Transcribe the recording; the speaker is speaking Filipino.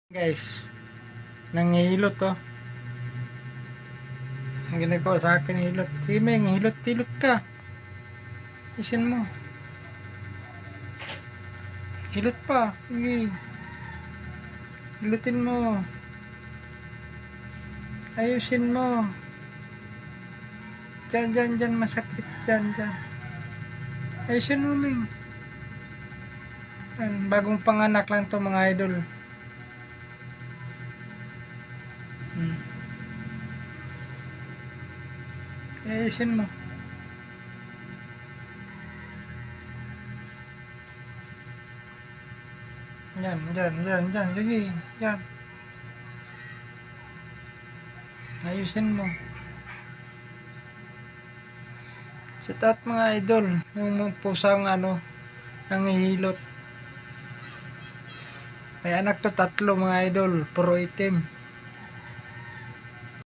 Guys, nangihilot to. Ang ginagawa sa akin, hilot. Sige, Meng, hilot-hilot ka. Isin mo. Hilot pa. Sige. Hilutin mo. Ayusin mo. Diyan, masakit. Diyan. Ayusin mo, Meng. Yan, bagong panganak lang to mga idol. Ayusin mo. Diyan. Sige, diyan. Ayusin mo. Sit out mga idol. Yung pusang ang hihilot. May anak to 3 mga idol. Puro itim.